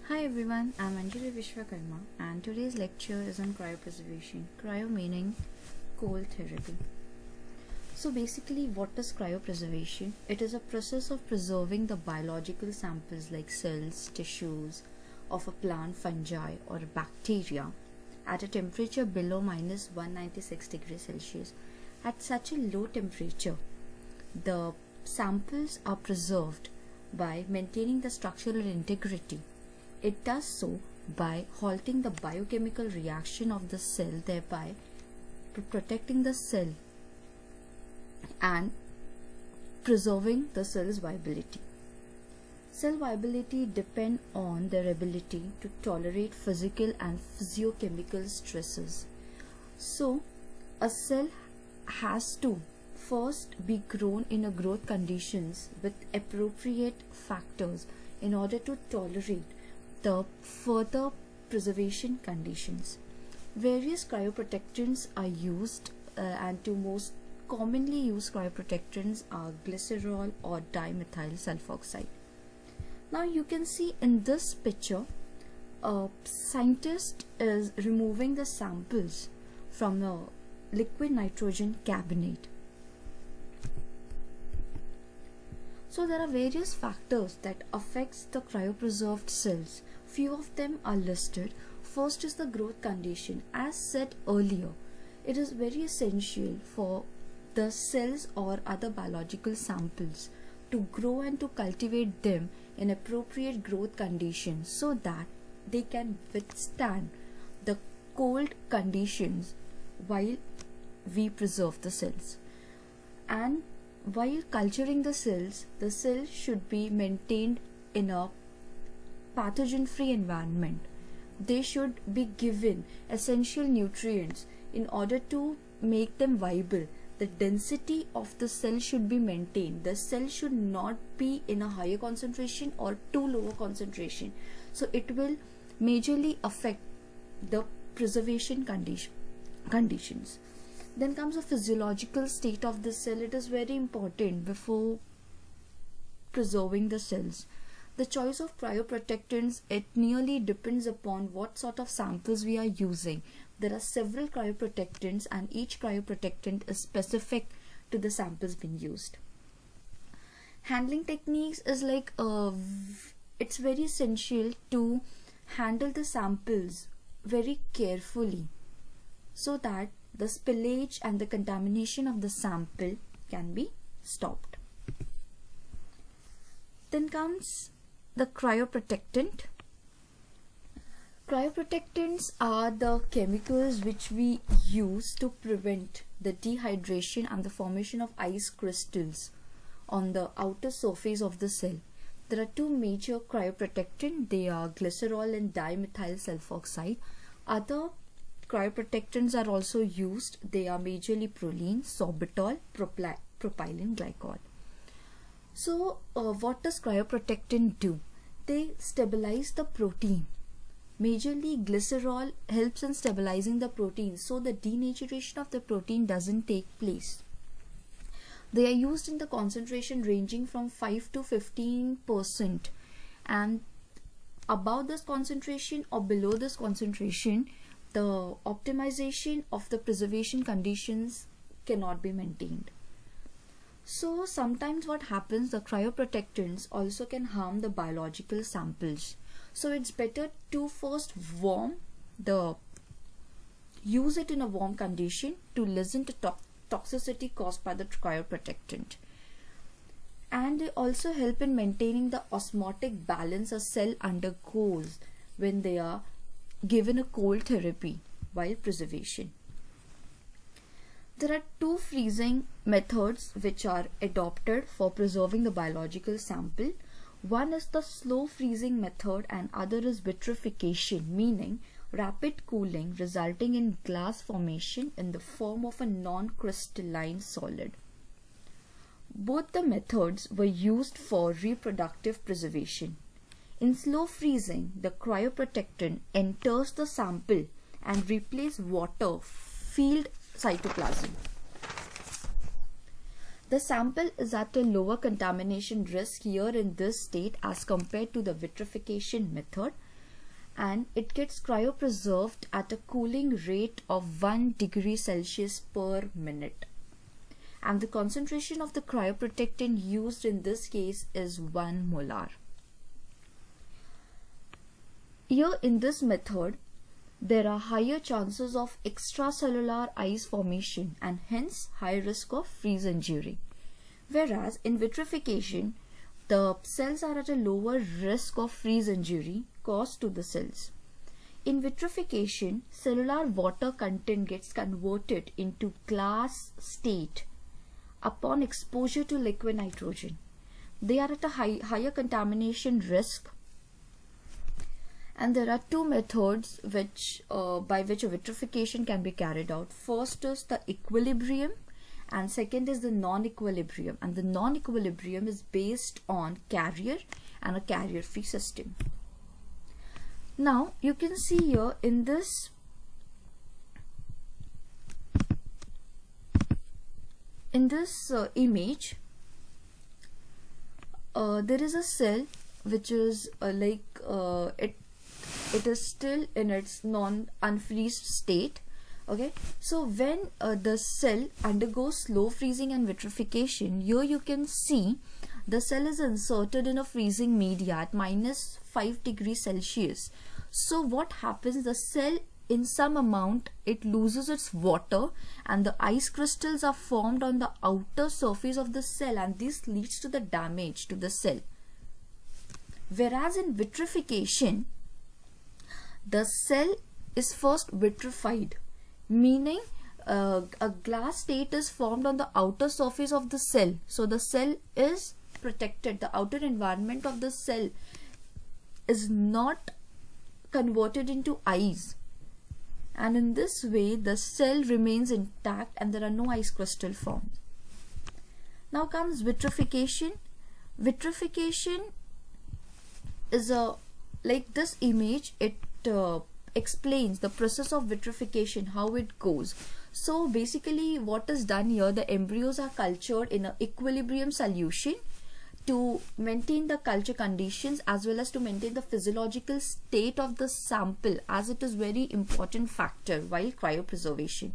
Hi everyone, I'm Anjali Vishwakarma and today's lecture is on cryopreservation. Cryo meaning cold therapy. So basically what is cryopreservation? It is a process of preserving the biological samples like cells, tissues of a plant, fungi or a bacteria at a temperature below minus 196 degrees Celsius. At such a low temperature, the samples are preserved by maintaining the structural integrity. It does so by halting the biochemical reaction of the cell, thereby protecting the cell and preserving the cell's viability. Cell viability depends on their ability to tolerate physical and physiochemical stresses. So, a cell has to first be grown in a growth conditions with appropriate factors in order to tolerate the further preservation conditions. Various cryoprotectants are used and two most commonly used cryoprotectants are glycerol or dimethyl sulfoxide. Now you can see in this picture a scientist is removing the samples from a liquid nitrogen cabinet. So there are various factors that affects the cryopreserved cells. Few of them are listed. First is the growth condition. As said earlier, it is very essential for the cells or other biological samples to grow and to cultivate them in appropriate growth conditions so that they can withstand the cold conditions while we preserve the cells. And while culturing the cell should be maintained in a pathogen-free environment. They should be given essential nutrients in order to make them viable. The density of the cell should be maintained. The cell should not be in a higher concentration or too lower concentration. So it will majorly affect the preservation conditions. Then comes a physiological state of the cell. It is very important before preserving the cells. The choice of cryoprotectants, it nearly depends upon what sort of samples we are using. There are several cryoprotectants and each cryoprotectant is specific to the samples being used. Handling techniques is like it's very essential to handle the samples very carefully so that the spillage and the contamination of the sample can be stopped. Then comes the cryoprotectant. Cryoprotectants are the chemicals which we use to prevent the dehydration and the formation of ice crystals on the outer surface of the cell. There are two major cryoprotectants. They are glycerol and dimethyl sulfoxide. Other cryoprotectants are also used. They are majorly proline, sorbitol, propylene glycol. So what does cryoprotectant do? They stabilize the protein. Majorly glycerol helps in stabilizing the protein so the denaturation of the protein doesn't take place. They are used in the concentration ranging from 5 to 15%, and above this concentration or below this concentration the optimization of the preservation conditions cannot be maintained. So sometimes what happens, the cryoprotectants also can harm the biological samples. So it's better to first use it in a warm condition to lessen the toxicity caused by the cryoprotectant. And they also help in maintaining the osmotic balance a cell undergoes when they are given a cold therapy while preservation. There are two freezing methods which are adopted for preserving the biological sample. One is the slow freezing method and other is vitrification, meaning rapid cooling resulting in glass formation in the form of a non-crystalline solid. Both the methods were used for reproductive preservation. In slow freezing, the cryoprotectant enters the sample and replaces water-filled cytoplasm. The sample is at a lower contamination risk here in this state as compared to the vitrification method. and it gets cryopreserved at a cooling rate of 1 degree Celsius per minute. And the concentration of the cryoprotectant used in this case is 1 molar. Here in this method, there are higher chances of extracellular ice formation and hence high risk of freeze injury. Whereas in vitrification, the cells are at a lower risk of freeze injury caused to the cells. In vitrification, cellular water content gets converted into glass state upon exposure to liquid nitrogen. They are at a higher contamination risk, and there are two methods by which a vitrification can be carried out. First is the equilibrium and second is the non-equilibrium, and the non-equilibrium is based on carrier and a carrier-free system. Now you can see here in this image, there is a cell which is it is still in its non-unfreezed state. Okay, so when the cell undergoes slow freezing and vitrification, here you can see the cell is inserted in a freezing media at -5 degrees Celsius. So what happens, the cell in some amount it loses its water and the ice crystals are formed on the outer surface of the cell, and this leads to the damage to the cell. Whereas in vitrification, the cell is first vitrified, meaning a glass state is formed on the outer surface of the cell. So the cell is protected. The outer environment of the cell is not converted into ice, and in this way the cell remains intact and there are no ice crystal formed. Now comes vitrification. Vitrification is like this image, it explains the process of vitrification, how it goes. So basically what is done here, the embryos are cultured in an equilibrium solution to maintain the culture conditions as well as to maintain the physiological state of the sample, as it is very important factor while cryopreservation.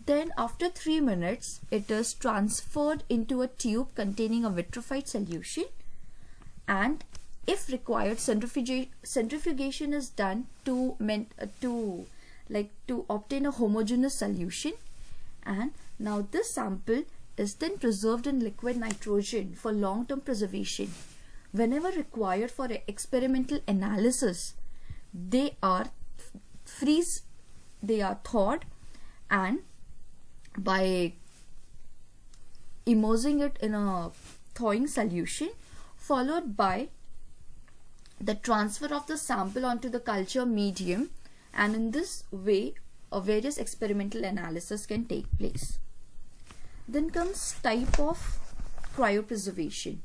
Then after 3 minutes it is transferred into a tube containing a vitrified solution, and if required, centrifugation is done to obtain a homogeneous solution. And now this sample is then preserved in liquid nitrogen for long-term preservation. Whenever required for experimental analysis, they are thawed, and by immersing it in a thawing solution, followed by the transfer of the sample onto the culture medium, and in this way various experimental analysis can take place. Then comes type of cryopreservation.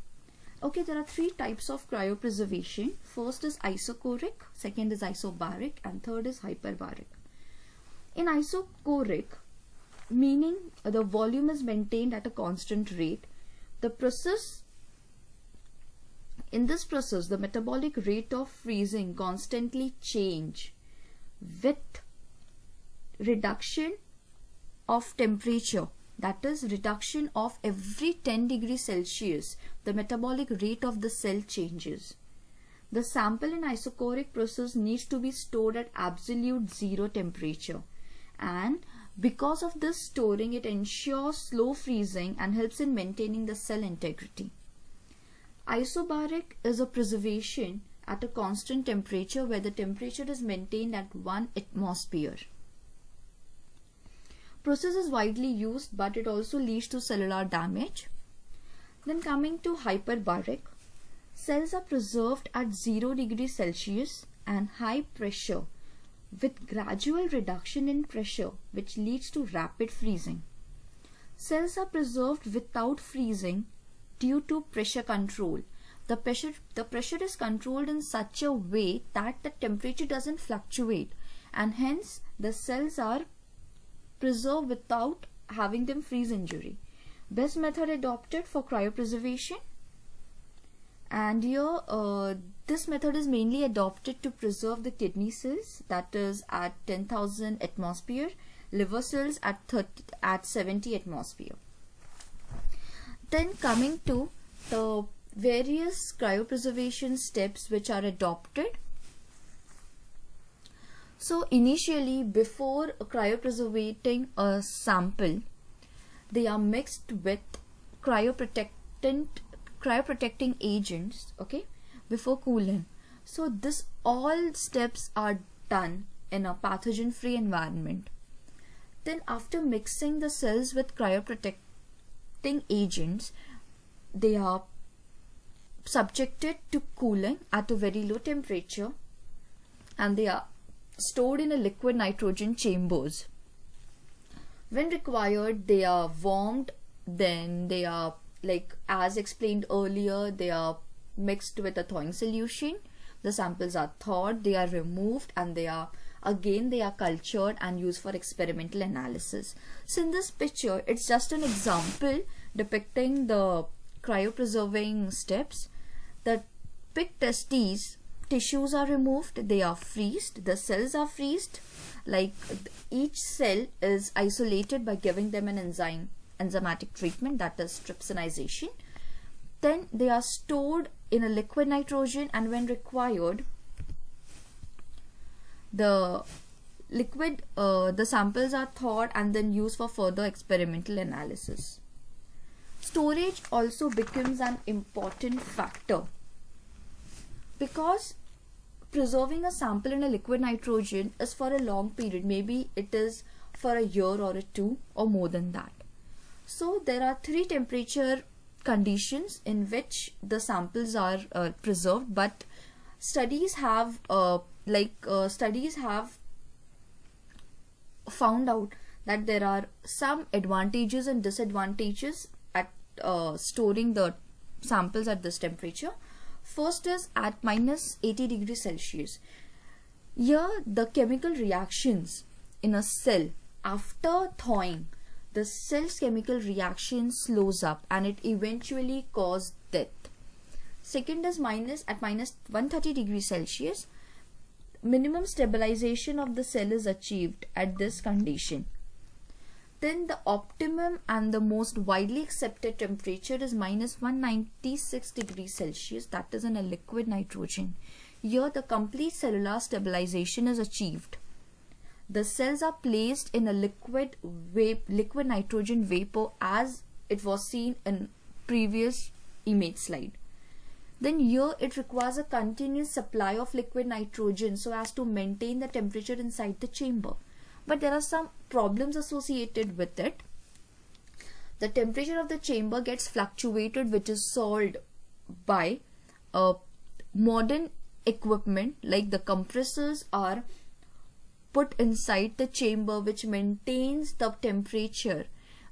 Okay, there are 3 types of cryopreservation. First is isochoric, second is isobaric, and third is hyperbaric. In isochoric, meaning the volume is maintained at a constant rate, in this process, the metabolic rate of freezing constantly change with reduction of temperature. That is, reduction of every 10 degrees Celsius, the metabolic rate of the cell changes. The sample in isochoric process needs to be stored at absolute zero temperature, and because of this storing, it ensures slow freezing and helps in maintaining the cell integrity. Isobaric is a preservation at a constant temperature where the temperature is maintained at 1 atmosphere. Process is widely used, but it also leads to cellular damage. Then coming to hyperbaric, cells are preserved at 0 degrees Celsius and high pressure with gradual reduction in pressure, which leads to rapid freezing. Cells are preserved without freezing due to pressure control. The pressure is controlled in such a way that the temperature doesn't fluctuate, and hence the cells are preserved without having them freeze injury. Best method adopted for cryopreservation, and here This method is mainly adopted to preserve the kidney cells, that is at 10,000 atmosphere, liver cells at 70 atmosphere. Then coming to the various cryopreservation steps which are adopted. So initially, before cryopreservating a sample, they are mixed with cryoprotecting agents, okay, before cooling. So this all steps are done in a pathogen free environment. Then after mixing the cells with cryoprotecting agents, they are subjected to cooling at a very low temperature, and they are stored in a liquid nitrogen chambers. When required, they are warmed, then they are, like as explained earlier, they are mixed with a thawing solution. The samples are thawed, they are removed, and they are cultured and used for experimental analysis. So in this picture, it's just an example depicting the cryopreserving steps. The pig tissues are removed, they are freezed, the cells are freezed, like each cell is isolated by giving them an enzymatic treatment, that is trypsinization. Then they are stored in a liquid nitrogen, and when required, the samples are thawed and then used for further experimental analysis. Storage also becomes an important factor, because preserving a sample in a liquid nitrogen is for a long period. Maybe it is for a year or a two or more than that. So there are 3 temperature conditions in which the samples are preserved, but studies have found out that there are some advantages and disadvantages at storing the samples at this temperature. First is at minus 80 degrees Celsius. Here the chemical reactions in a cell after thawing, the cell's chemical reaction slows up and it eventually causes death. Second is at minus 130 degrees Celsius. Minimum stabilization of the cell is achieved at this condition. Then the optimum and the most widely accepted temperature is minus 196 degrees Celsius, that is in a liquid nitrogen. Here the complete cellular stabilization is achieved. The cells are placed in a liquid nitrogen vapor, as it was seen in previous image slide. Then here it requires a continuous supply of liquid nitrogen so as to maintain the temperature inside the chamber. But there are some problems associated with it. The temperature of the chamber gets fluctuated, which is solved by modern equipment, like the compressors are put inside the chamber, which maintains the temperature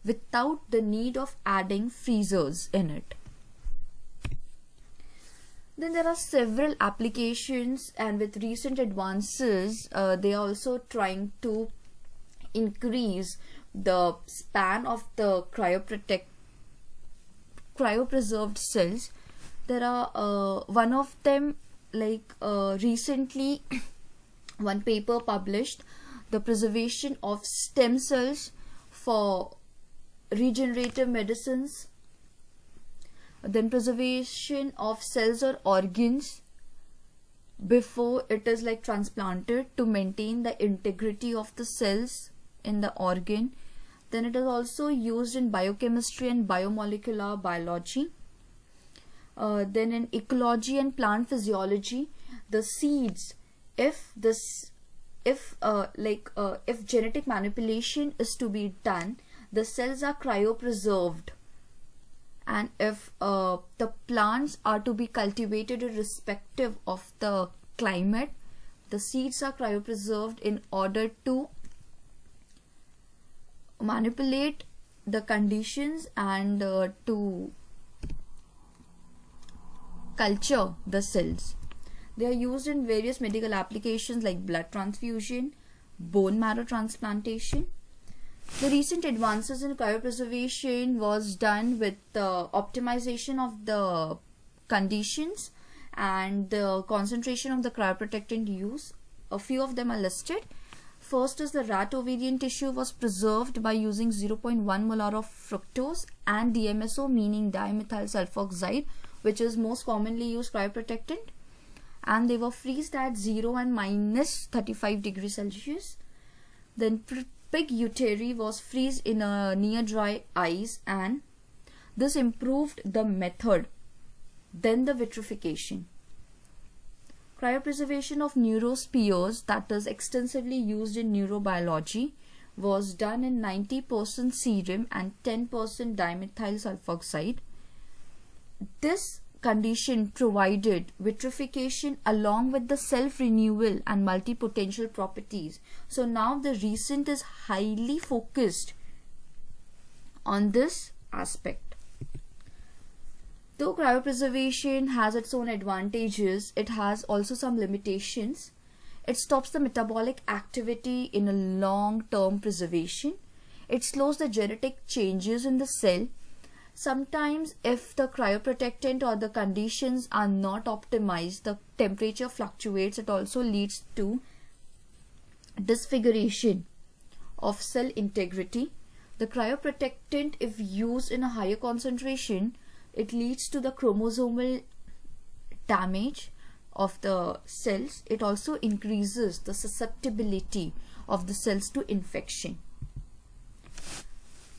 without the need of adding freezers in it. Then there are several applications, and with recent advances, they are also trying to increase the span of the cryopreserved cells. There are one of them, recently one paper published, the preservation of stem cells for regenerative medicines. Then preservation of cells or organs before it is transplanted to maintain the integrity of the cells in the organ. Then it is also used in biochemistry and biomolecular biology. Then in ecology and plant physiology, the seeds, if genetic manipulation is to be done, the cells are cryopreserved. And if the plants are to be cultivated irrespective of the climate, the seeds are cryopreserved in order to manipulate the conditions and to culture the cells. They are used in various medical applications like blood transfusion, bone marrow transplantation. The recent advances in cryopreservation was done with the optimization of the conditions and the concentration of the cryoprotectant used. A few of them are listed. First is the rat ovarian tissue was preserved by using 0.1 molar of fructose and DMSO, meaning dimethyl sulfoxide, which is most commonly used cryoprotectant, and they were freezed at 0 and minus 35 degrees Celsius. Then pig uteri was freezed in a near dry ice, and this improved the method. Then the vitrification. Cryopreservation of neurospheres, that is extensively used in neurobiology, was done in 90% serum and 10% dimethyl sulfoxide. This condition provided vitrification along with the self-renewal and multipotential properties. So now the recent is highly focused on this aspect. Though cryopreservation has its own advantages, it has also some limitations. It stops the metabolic activity in a long-term preservation. It slows the genetic changes in the cell. Sometimes if the cryoprotectant or the conditions are not optimized, the temperature fluctuates. It also leads to disfiguration of cell integrity. The cryoprotectant, if used in a higher concentration, it leads to the chromosomal damage of the cells. It also increases the susceptibility of the cells to infection.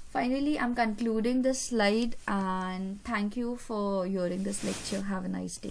Finally, I'm concluding this slide, and thank you for hearing this lecture. Have a nice day.